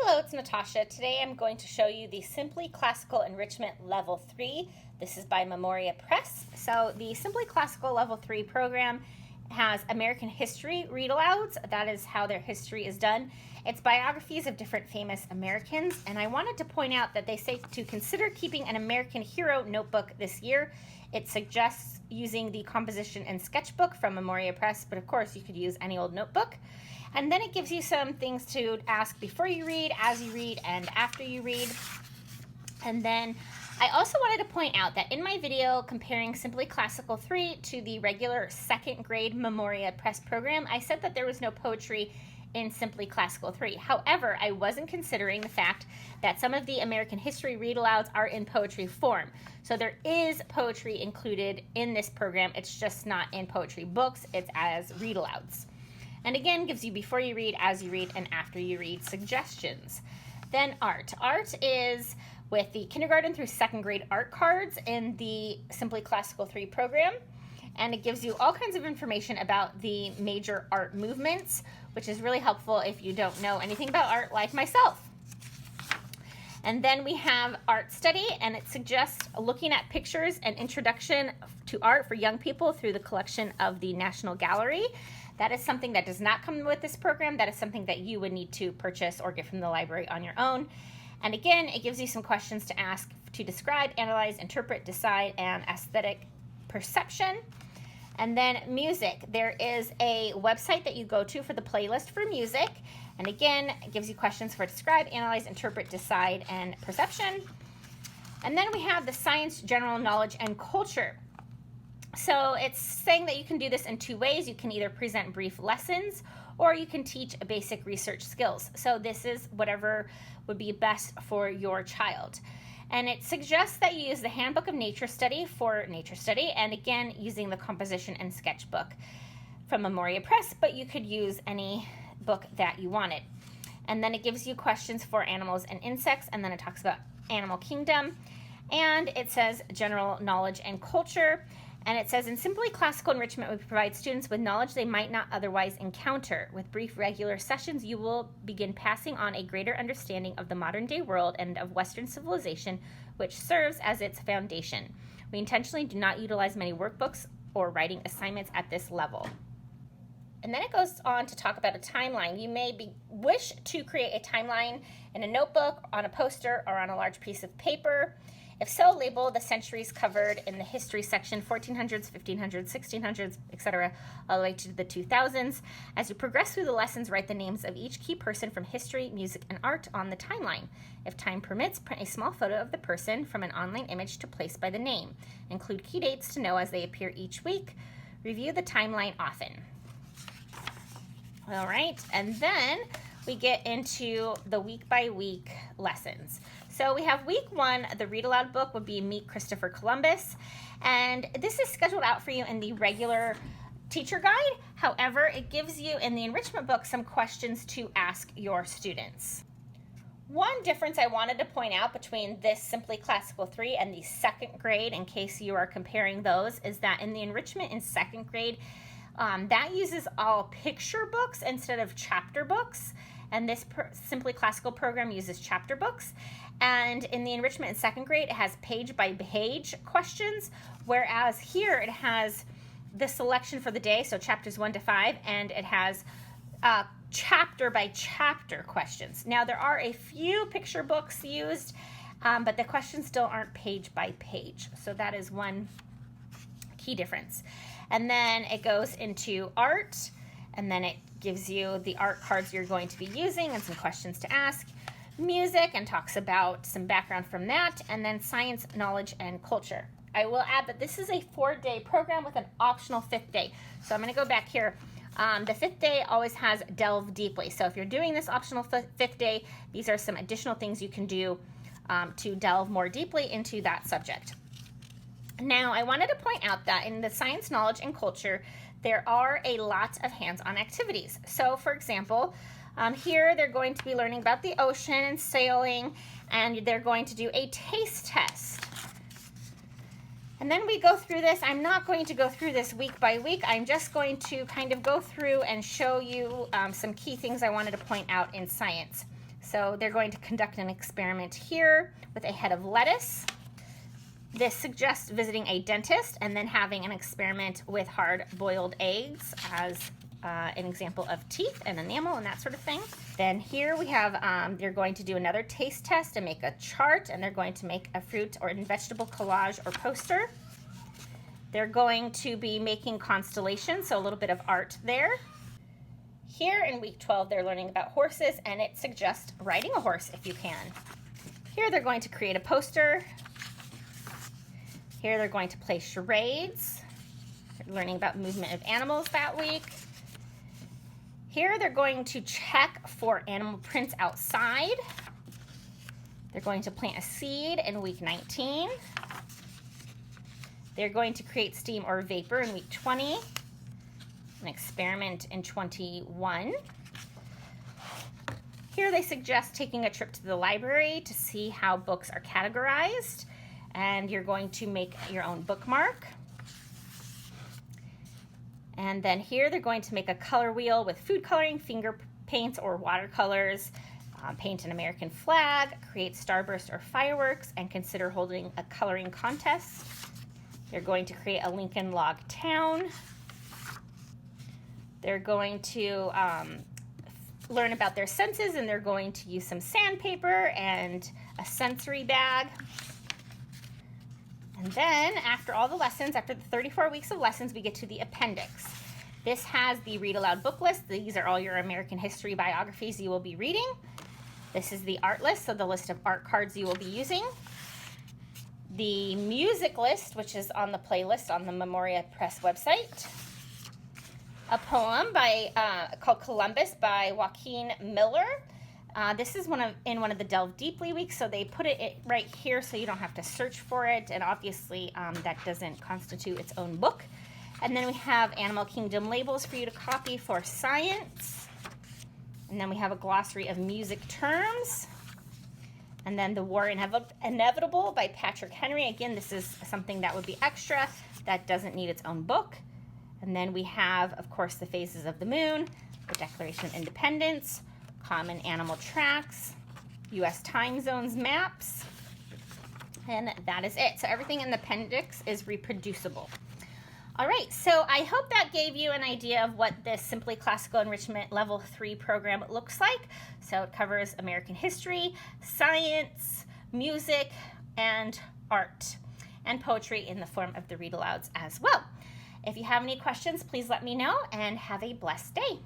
Hello, it's Natasha. Today I'm going to show you the Simply Classical Enrichment Level 3. This is by Memoria Press. So the Simply Classical Level 3 program has American history read-alouds. That is how their history is done. It's biographies of different famous Americans, and I wanted to point out that they say to consider keeping an American hero notebook this year. It suggests using the composition and sketchbook from Memoria Press, but of course you could use any old notebook. And then it gives you some things to ask before you read, as you read, and after you read. And then I also wanted to point out that in my video comparing Simply Classical 3 to the regular second grade Memoria Press program, I said that there was no poetry in Simply Classical 3. However, I wasn't considering the fact that some of the American history read-alouds are in poetry form. So there is poetry included in this program. It's just not in poetry books. It's as read-alouds. And again, gives you before you read, as you read, and after you read suggestions. Then art. Art is with the kindergarten through second grade art cards in the Simply Classical 3 program. And it gives you all kinds of information about the major art movements, which is really helpful if you don't know anything about art like myself. And then we have art study, and it suggests looking at pictures and introduction to art for young people through the collection of the National Gallery. That is something that does not come with this program. That is something that you would need to purchase or get from the library on your own. And again, it gives you some questions to ask to describe, analyze, interpret, decide, and aesthetic perception. And then music. There is a website that you go to for the playlist for music. And again, it gives you questions for describe, analyze, interpret, decide, and perception. And then we have the science, general knowledge, and culture. So it's saying that you can do this in two ways. You can either present brief lessons or you can teach basic research skills. So this is whatever would be best for your child. And it suggests that you use the Handbook of Nature Study for nature study, and again, using the composition and sketchbook from Memoria Press, but you could use any book that you wanted. And then it gives you questions for animals and insects, and then it talks about animal kingdom. And it says general knowledge and culture. And it says, in Simply Classical Enrichment, we provide students with knowledge they might not otherwise encounter. With brief regular sessions, you will begin passing on a greater understanding of the modern day world and of Western civilization, which serves as its foundation. We intentionally do not utilize many workbooks or writing assignments at this level. And then it goes on to talk about a timeline. You may wish to create a timeline in a notebook, on a poster, or on a large piece of paper. If so, label the centuries covered in the history section, 1400s, 1500s, 1600s, etc., all the way to the 2000s. As you progress through the lessons, write the names of each key person from history, music, and art on the timeline. If time permits, print a small photo of the person from an online image to place by the name. Include key dates to know as they appear each week. Review the timeline often. All right, and then we get into the week-by-week lessons. So we have week 1, the read-aloud book would be Meet Christopher Columbus. And this is scheduled out for you in the regular teacher guide. However, it gives you in the enrichment book some questions to ask your students. One difference I wanted to point out between this Simply Classical 3 and the second grade, in case you are comparing those, is that in the enrichment in second grade, that uses all picture books instead of chapter books. And this Simply Classical program uses chapter books. And in the enrichment in second grade, it has page-by-page questions, whereas here it has the selection for the day, so chapters 1 to 5, and it has chapter-by-chapter questions. Now, there are a few picture books used, but the questions still aren't page-by-page, so that is one key difference. And then it goes into art, and then it gives you the art cards you're going to be using and some questions to ask. Music, and talks about some background from that, and then science, knowledge, and culture. I will add that this is a 4-day program with an optional 5th day. So I'm going to go back here. The 5th day always has delve deeply. So if you're doing this optional 5th day, these are some additional things you can do to delve more deeply into that subject. Now, I wanted to point out that in the science, knowledge, and culture, there are a lot of hands-on activities. So, for example, here they're going to be learning about the ocean and sailing, and they're going to do a taste test. And then we go through this. I'm not going to go through this week by week. I'm just going to kind of go through and show you some key things I wanted to point out in science. So they're going to conduct an experiment here with a head of lettuce. This suggests visiting a dentist and then having an experiment with hard-boiled eggs as an example of teeth and enamel and that sort of thing. Then here we have, they're going to do another taste test and make a chart, and they're going to make a fruit or vegetable collage or poster. They're going to be making constellations, so a little bit of art there. Here in week 12, they're learning about horses, and it suggests riding a horse if you can. Here they're going to create a poster. Here they're going to play charades. They're learning about movement of animals that week. Here they're going to check for animal prints outside. They're going to plant a seed in week 19. They're going to create steam or vapor in week 20. An experiment in 21. Here they suggest taking a trip to the library to see how books are categorized, and you're going to make your own bookmark. And then here they're going to make a color wheel with food coloring, finger paints, or watercolors, paint an American flag, create starburst or fireworks, and consider holding a coloring contest. They're going to create a Lincoln log town. They're going to learn about their senses, and they're going to use some sandpaper and a sensory bag. And then after all the lessons, after the 34 weeks of lessons, we get to the appendix. This has the read aloud book list. These are all your American history biographies you will be reading. This is the art list, so the list of art cards you will be using. The music list, which is on the playlist on the Memoria Press website. A poem called Columbus by Joaquin Miller. This is in one of the Delve Deeply weeks, so they put it right here so you don't have to search for it, and obviously that doesn't constitute its own book. And then we have Animal Kingdom labels for you to copy for science. And then we have a glossary of music terms. And then The War Inevitable by Patrick Henry. Again, this is something that would be extra that doesn't need its own book. And then we have, of course, The Phases of the Moon, the Declaration of Independence, Common Animal Tracks, U.S. time zones maps, and that is it. So everything in the appendix is reproducible. All right, so I hope that gave you an idea of what this Simply Classical Enrichment Level 3 program looks like. So it covers American history, science, music, and art, and poetry in the form of the read-alouds as well. If you have any questions, please let me know, and have a blessed day.